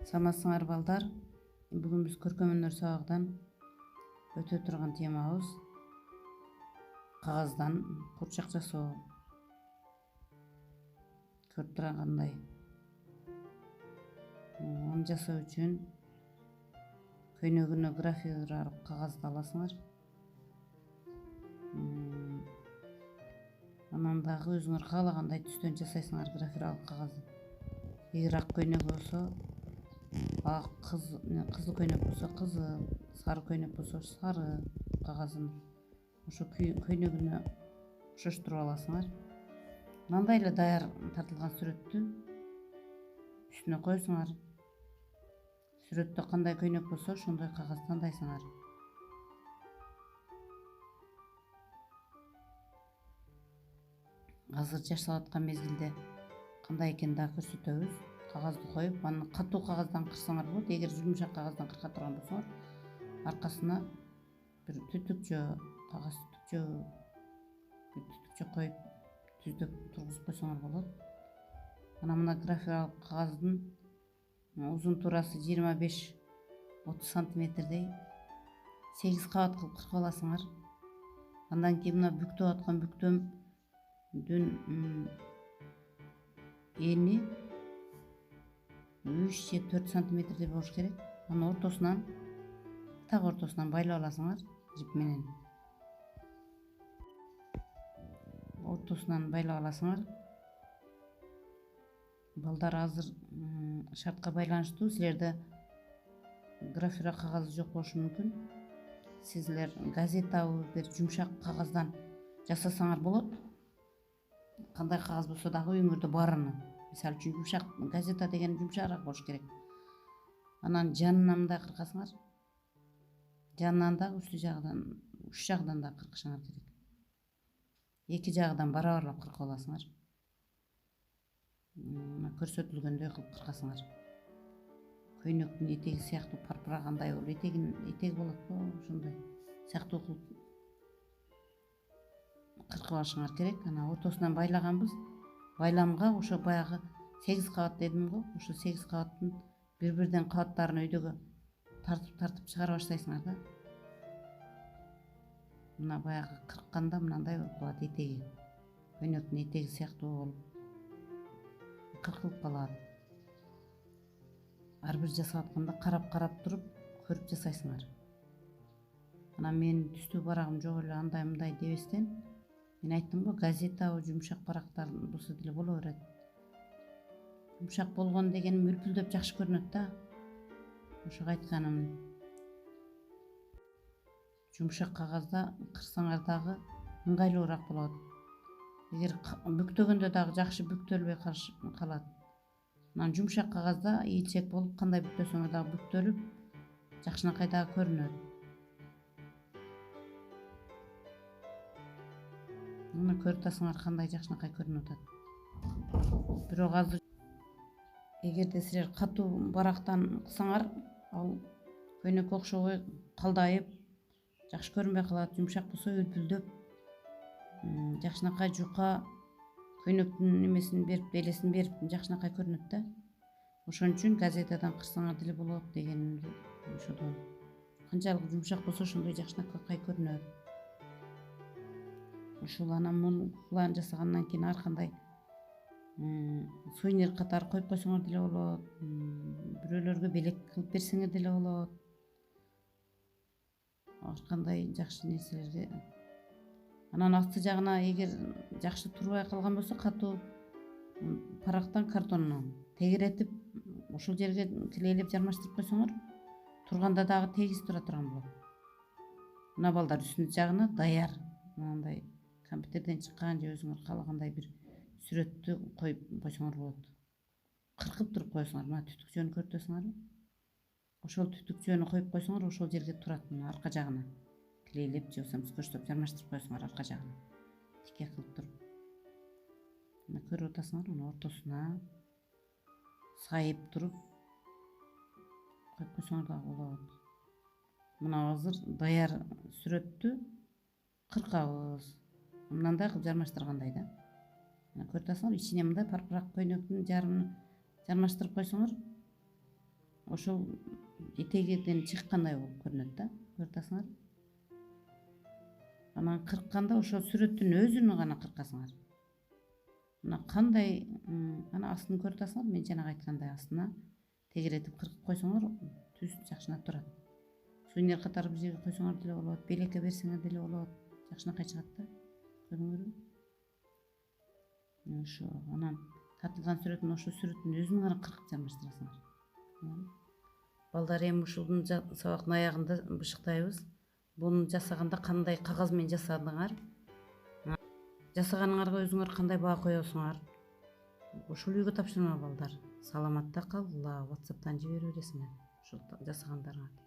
Самасыңар балдар, бүгін біз көркөмөндөр сабагынан өтө турган темабыз кагаздан курчак жасоо. Көрүп тургандай. Аны жасоо үчүн көйнөгүнө графиралык кагазды аласыңар. Анан дагы өзүңөр каалагандай түстөн жасайсыңар графиралык кагазды. Эгер ак көйнөк болсо ак, кызыл көйнөк болсо кызыл, сары көйнөк болсо сары кагазын ошо көйнөгүнө ошоштуруп аласыңар. Мындай эле даяр тартылган сүрөттү үстүнө коесуңар. Сүрөттө кандай көйнөк болсо ошондой кагаз тандайсыңар. Азыр жашап аткан мезгилде кандай экенин дагы көрсөтөбүз. Кагазды коюп, аны катуу кагаздан кырсаңар болот. Эгер жумшак кагаздан кырка турган болсоңор, аркасына бир түтүкчө, кагаз түтүкчө коюп түздөп тургузуп койсоңор болот. Анан мына графиралык кагаздын узун туурасы 25-30 сантиметрдей 8 кабат кылып кыркып аласыңар. Андан кийин мына бүктөп аткан бүктөмдүн эни 3 же 4 сантиметрдей болуш керек. Аны ортосунан, так ортосунан байлап аласыңар жип менен. Ортосунан байлап аласыңар. Балдар, азыр шартка байланыштуу силерде графира кагазы жок болушу мүмкүн. Силер газетабы бир жумшак кагаздан жасасаңар болот. Кандай кагаз болсо дагы үйүңөрдө барыны. Мисалы үчүн жумшак газета деген жумшагыраак болуш керек. Анан жанынан мындай кыркасыңар. Жанынан дагы үч жагынан да кыркышыңар керек. Эки жагынан барабарлап кыркып аласыңар. Көрсөтүлгөндөй кылып кыркасыңар. Көйнөктүн этеги сыяктуу парпырагандай болуп, этеги болот го, ошондой сыяктуу кылып кыркып алышыңар керек. Анан ортосунан байлаганбыз. Байламга ошо баягы 8 кабат дедим го, ошо 8 кабаттын бир-бирден кабаттарын өйдөгө тартып чыгара баштайсыңар да. Мына баягы кыркканда мындай болуп калат этеги. Көйнөктүн этеги сыяктуу болуп кыркылып калат. Ар бир жасап атканда карап туруп көрүп жасайсыңар. Анан менин түстүү барагым жок эле андай-мындай дебестен, мен айттым го, газета жумшак барактар болсо деле боло берет. Жумшак болгон деген мүлпүлдөп жакшы көрүнөт да. Ошого айтканым, жумшак кагазда кырсаңар дагы ыңгайлуураак болот. Эгер бүктөгөндө дагы жакшы бүктөлбөй калат. Анан жумшак кагазда ийилчек болуп, кандай бүктөсөңөр дагы бүктөлүп, жакшынакай дагы көрүнөт. Муну көрүп атасыңар кандай жакшынакай көрүнүп атат. Бирок азыр эгерде силер катуу барактан кылсаңар, ал көйнөккө окшобой калдайып, жакшы көрүнбөй калат. Жумшак болсо үлпүлдөп, жакшынакай жука, көйнөктүн немесин берип, белесин берип, жакшынакай көрүнөт да. Ошон үчүн газетадан кырсаңар деле болот дегенимди ошодон. Канчалык жумшак болсо ошондой жакшынакай көрүнөт. Ушул анан муну план жасагандан кийин ар кандай сувенир катары коюп койсоңор деле болот. Бирөөлөргө белек кылып берсеңер деле болот. Ар кандай жакшы нерселерге. Анан асты жагына эгер жакшы турбай калган болсо, катуу парактан, картондон тегеретип, ошол жерге клейлеп жармаштырып койсоңор, турганда дагы тегиз тура турган болот. Мына балдар, үстүн жагына даяр мындай компьютерден чыккан же өзүңөр каалагандай бир сүрөттү коюп койсоңор болот. Кыркып туруп коесуңар. Мына түтүкчөнү көрүп атасыңарбы? Ошол түтүкчөнү коюп койсоңор, ошол жерге турат, мына арка жагына. Клейлеп же болбосо скотчтоп жармаштырып коесуңар арка жагына. Тике кылып туруп. Мына көрүп атасыңар, мына ортосуна сайып туруп коюп койсоңор дагы болот. Мына азыр даяр сүрөттү кыркабыз. Мындай кылып жармаштыргандай да. Мына көрүп атасыңар, ичине мындай парпырак көйнөктүн жарымын жармаштырып койсоңор, ошол этегиден чыккандай болуп көрүнөт да, көрүп атасыңар. Анан кыркканда ошол сүрөттүн өзүн гана кыркасыңар. Мына кандай, ана астын көрүп атасыңар, мен жанагы айткандай астына тегеретип кыркып койсоңор түз жакшына турат. Сувенир катары бир жерге койсоңор деле болот, белекке берсеңер деле болот, жакшынакай чыгат да. Көрдүңөрбү? Ошо анан тартылган сүрөтүн ошо сүрөттүн өзүн гана кыркып жамбаштырасыңар. Балдар эми ушунун сабактын аягында бышыктайбыз. Буну жасаганда кандай кагаз менен жасадыңар? Жасаганыңарга өзүңөр кандай баа коесуңар? Ушул үйгө тапшырма балдар. Саламатта калгыла, WhatsApp'тан жибере бересиңер ушул жасагандарыңарды.